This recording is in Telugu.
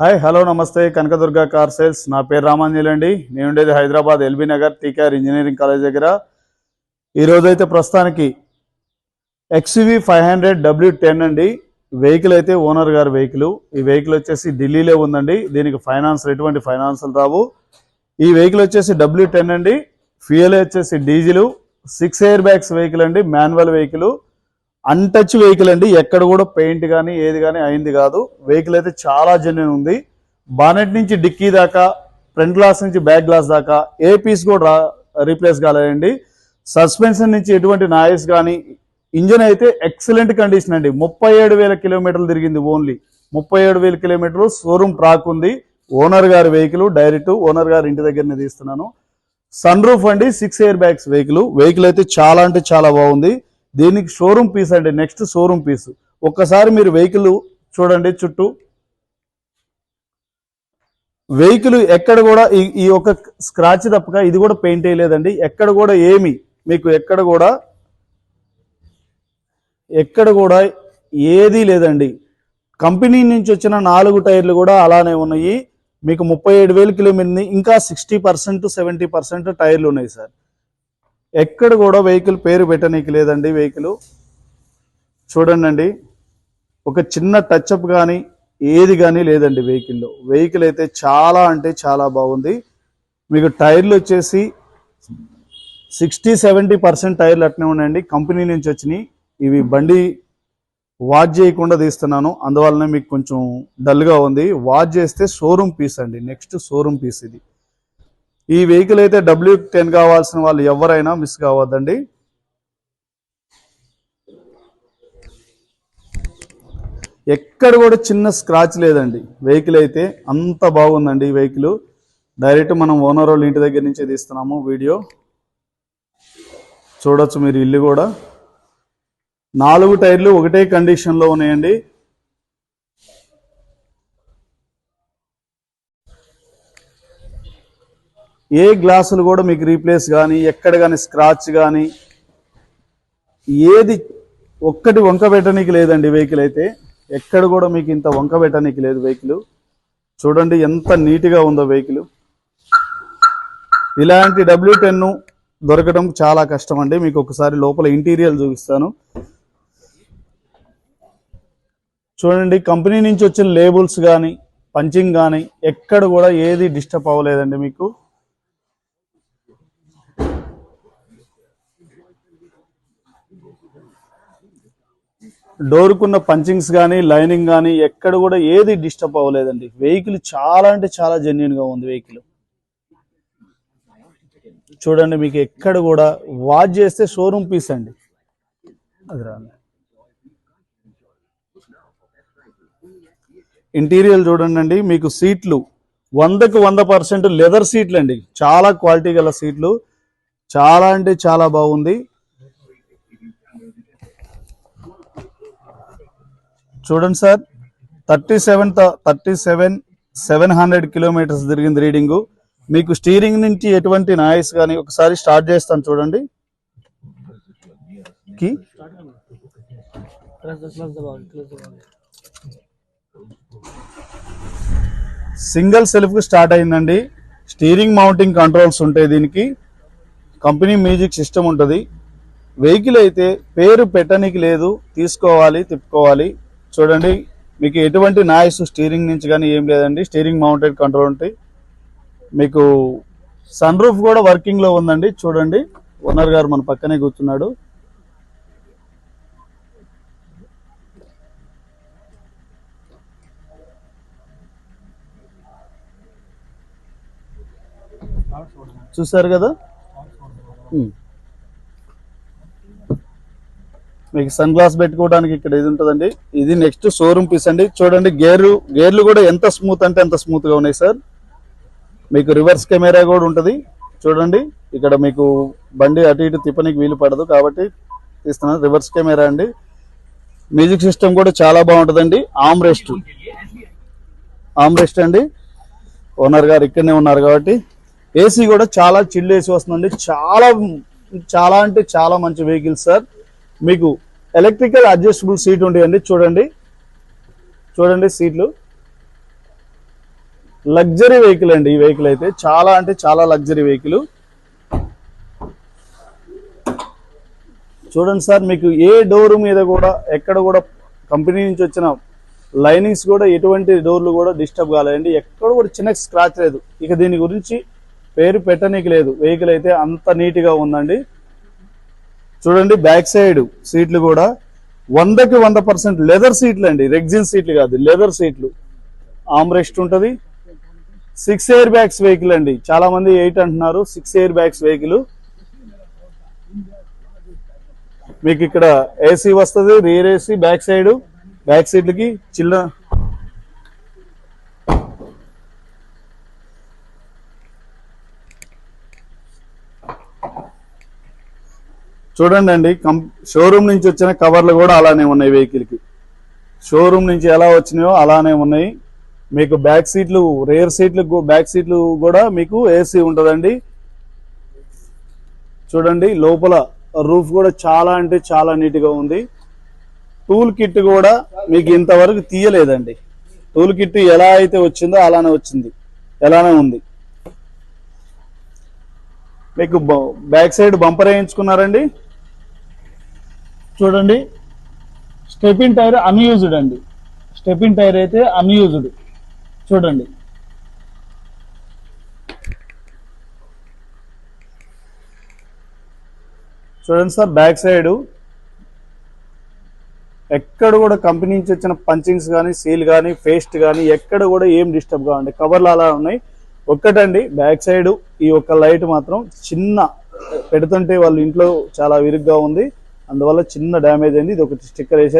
హాయ్ హలో నమస్తే కనకదుర్గ కార్ సేల్స్. నా పేరు రామాంజలి అండి. నేను ఉండేది Hyderabad LB Nagar TKR engineering college దగ్గర. ఈరోజు అయితే ప్రస్తుతానికి XUV 500 W10 అండి. వెహికల్ అయితే ఓనర్ గారి వెహికల్. ఈ వెహికల్ వచ్చేసి ఢిల్లీలో ఉందండి. దీనికి ఎటువంటి ఫైనాన్సులు రావు. ఈ వెహికల్ వచ్చేసి W10 అండి. ఫ్యూయల్ వచ్చేసి డీజిల్, 6 ఎయిర్ బ్యాగ్స్ వెహికల్ అండి. మాన్యువల్ వెహికల్, అన్టచ్ వెహికల్ అండి. ఎక్కడ కూడా పెయింట్ కానీ ఏది కానీ అయింది కాదు. వెహికల్ అయితే చాలా జెన్యూన్ ఉంది. బానెట్ నుంచి డిక్కీ దాకా, ఫ్రంట్ గ్లాస్ నుంచి బ్యాక్ గ్లాస్ దాకా ఏ పీస్ కూడా రీప్లేస్ కాలేదండి. సస్పెన్షన్ నుంచి ఎటువంటి నాయిస్ కానీ, ఇంజన్ అయితే ఎక్సలెంట్ కండిషన్ అండి. 37,000 కిలోమీటర్లు తిరిగింది. ఓన్లీ 37,000 కిలోమీటర్లు. షోరూమ్ ట్రాక్ ఉంది. ఓనర్ గారి వెహికల్, డైరెక్ట్ ఓనర్ గారి ఇంటి దగ్గరనే తీస్తున్నాను. సన్ రూఫ్ అండి, 6 ఎయిర్ బ్యాగ్స్ వెహికల్. వెహికల్ అయితే చాలా అంటే చాలా బాగుంది. దీనికి షోరూమ్ పీస్ అండి. Next showroom piece. ఒక్కసారి మీరు వెహికల్ చూడండి. చుట్టూ వెహికల్ ఎక్కడ కూడా ఈ ఒక స్క్రాచ్ తప్పక ఇది కూడా పెయింట్ వేయలేదండి. ఎక్కడ కూడా ఏమి మీకు ఎక్కడ కూడా ఏదీ లేదండి. కంపెనీ నుంచి వచ్చిన 4 టైర్లు కూడా అలానే ఉన్నాయి. మీకు 37,000 కిలోమీటర్ని ఇంకా 60% 70% టైర్లు ఉన్నాయి సార్. ఎక్కడ కూడా వెహికల్ పేరు పెట్టనీకి లేదండి. వెహికల్ చూడండి, ఒక చిన్న టచ్అప్ కానీ ఏది కానీ లేదండి వెహికల్లో. వెహికల్ అయితే చాలా అంటే చాలా బాగుంది. మీకు టైర్లు వచ్చేసి 60-70% టైర్లు అట్నే ఉన్నాయండి. కంపెనీ నుంచి వచ్చినాయి. ఇవి బండి వాచ్ చేయకుండా తీస్తున్నాను, అందువల్లనే మీకు కొంచెం డల్గా ఉంది. వాచ్ చేస్తే షోరూమ్ పీస్ అండి. నెక్స్ట్ షోరూమ్ పీస్ ఇది. ఈ వెహికల్ అయితే W10 కావాల్సిన వాళ్ళు ఎవరైనా మిస్ కావద్దండి. ఎక్కడ కూడా చిన్న స్క్రాచ్ లేదండి. వెహికల్ అయితే అంత బాగుందండి. ఈ వెహికల్ డైరెక్ట్ మనం ఓనర్ వాళ్ళ ఇంటి దగ్గర నుంచే తీస్తున్నాము. వీడియో చూడొచ్చు మీరు. ఇల్లు కూడా 4 టైర్లు ఒకటే కండిషన్లో ఉన్నాయండి. ఏ గ్లాసులు కూడా మీకు రీప్లేస్ కానీ, ఎక్కడ కానీ స్క్రాచ్ కానీ ఏది ఒక్కటి వంక పెట్టడానికి లేదండి. వెహికల్ అయితే ఎక్కడ కూడా మీకు ఇంత వంక పెట్టడానికి లేదు. వెహికల్ చూడండి ఎంత నీట్గా ఉందో వెహికల్. ఇలాంటి W10 దొరకడం చాలా కష్టం అండి. మీకు ఒకసారి లోపల ఇంటీరియర్ చూపిస్తాను చూడండి. కంపెనీ నుంచి వచ్చిన లేబుల్స్ కానీ, పంచింగ్ కానీ ఎక్కడ కూడా ఏది డిస్టర్బ్ అవ్వలేదండి. మీకు డోర్కున్న పంచింగ్స్ కానీ, లైనింగ్ కానీ ఎక్కడ కూడా ఏది డిస్టర్బ్ అవ్వలేదండి. వెహికల్ చాలా అంటే చాలా జెన్యూన్గా ఉంది. వెహికల్ చూడండి, మీకు ఎక్కడ కూడా వాచ్ చేస్తే షోరూమ్ పీస్ అండి. అది రాండి. ఇంటీరియర్ చూడండి. మీకు సీట్లు 100కు 100% లెదర్ సీట్లు అండి. చాలా క్వాలిటీ గల సీట్లు. చాలా అంటే చాలా బాగుంది. చూడండి సార్, 37,700 కిలోమీటర్స్ తిరిగింది రీడింగు. మీకు స్టీరింగ్ నుంచి ఎటువంటి నాయిస్ కానీ, ఒకసారి స్టార్ట్ చేస్తాను చూడండి. సింగిల్ సెల్ఫ్కి స్టార్ట్ అయిందండి. స్టీరింగ్ మౌంటింగ్ కంట్రోల్స్ ఉంటాయి దీనికి. కంపెనీ మ్యూజిక్ సిస్టమ్ ఉంటుంది. వెహికల్ అయితే పేరు పెట్టడానికి లేదు, తీసుకోవాలి, తిప్పుకోవాలి. చూడండి, మీకు ఎటువంటి నాయిస్ స్టీరింగ్ నుంచి కానీ ఏం లేదండి. స్టీరింగ్ మౌంటెడ్ కంట్రోల్ ఉంటాయి. మీకు సన్ రూఫ్ కూడా వర్కింగ్లో ఉందండి. చూడండి, ఓనర్ గారు మన పక్కనే కూర్చున్నాడు. చూసారు కదా, మీకు సన్ గ్లాస్ పెట్టుకోవడానికి ఇక్కడ ఇది ఉంటుందండి. ఇది నెక్స్ట్ షోరూమ్ పీస్ అండి. చూడండి, గేర్లు కూడా ఎంత స్మూత్ అంటే అంత స్మూత్గా ఉన్నాయి సార్. మీకు రివర్స్ కెమెరా కూడా ఉంటుంది. చూడండి, ఇక్కడ మీకు బండి అటు ఇటు తిప్పనికి వీలు పడదు కాబట్టి తీస్తున్నాను. రివర్స్ కెమెరా అండి. మ్యూజిక్ సిస్టమ్ కూడా చాలా బాగుంటుందండి. ఆర్మ్ రెస్ట్ అండి. ఓనర్ గారు ఇక్కడనే ఉన్నారు కాబట్టి. ఏసీ కూడా చాలా చిల్డ్ ఏసీ వస్తుందండి. చాలా అంటే చాలా మంచి వెహికల్ సార్. మీకు ఎలక్ట్రికల్ అడ్జస్టబుల్ సీట్ ఉంటాయండి. చూడండి సీట్లు లగ్జరీ వెహికల్ అండి ఈ వెహికల్ అయితే, చాలా అంటే చాలా లగ్జరీ వెహికల్. చూడండి సార్, మీకు ఏ డోర్ మీద కూడా ఎక్కడ కూడా కంపెనీ నుంచి వచ్చిన లైనింగ్స్ కూడా ఎటువంటి డోర్లు కూడా డిస్టర్బ్ కాలేదండి, ఎక్కడ కూడా చిన్న స్క్రాచ్ లేదు. ఇక దీని గురించి పేరు పెట్టనీకి లేదు, వెహికల్ అయితే అంత నీట్గా ఉందండి. చూడండి బ్యాక్ సైడ్ సీట్లు కూడా 100కి 100% లెదర్ సీట్లు అండి, రెగ్జిన్ సీట్లు కాదు, లెదర్ సీట్లు. ఆమ్రెస్ట్ ఉంటుంది. 6 ఎయిర్ బ్యాగ్స్ వెహికల్ అండి, చాలా మంది 8 అంటున్నారు, 6 ఎయిర్ బ్యాగ్స్ వెహికల్. మీకు ఇక్కడ ఏసీ వస్తుంది, rear AC, back side back సీట్లకి చూడండి అండి. షోరూమ్ నుంచి వచ్చిన కవర్లు కూడా అలానే ఉన్నాయి వెహికల్ కి, షోరూమ్ నుంచి ఎలా వచ్చినాయో అలానే ఉన్నాయి. మీకు బ్యాక్ సీట్లు, రేర్ సీట్లు, బ్యాక్ సీట్లు కూడా మీకు ఏసీ ఉంటుందండి. చూడండి లోపల రూఫ్ కూడా చాలా అంటే చాలా నీట్గా ఉంది. టూల్ కిట్ కూడా మీకు ఇంతవరకు తీయలేదండి, టూల్ కిట్ ఎలా అయితే వచ్చిందో అలానే వచ్చింది, ఎలానే ఉంది. మీకు బ్యాక్ సైడ్ బంపర్ వేయించుకున్నారండి. చూడండి స్టెపిన్ టైర్ అన్యూజ్డ్ అండి, స్టెపిన్ టైర్ అయితే అన్యూజ్డ్. చూడండి చూడండి సార్, బ్యాక్ సైడ్ ఎక్కడ కూడా కంపెనీ నుంచి వచ్చిన పంచింగ్స్ కానీ, సీల్ కానీ, పేస్ట్ కానీ ఎక్కడ కూడా ఏం డిస్టర్బ్ కావండి, కవర్లు అలా ఉన్నాయి. ఒక్కటండి బ్యాక్ సైడ్ ఈ ఒక్క లైట్ మాత్రం చిన్న పెడుతుంటే వాళ్ళ ఇంట్లో చాలా విరుగ్గా ఉంది, అందువల్ల చిన్న డ్యామేజ్ అయింది. ఇది ఒకటి స్టిక్కర్ వేసారు.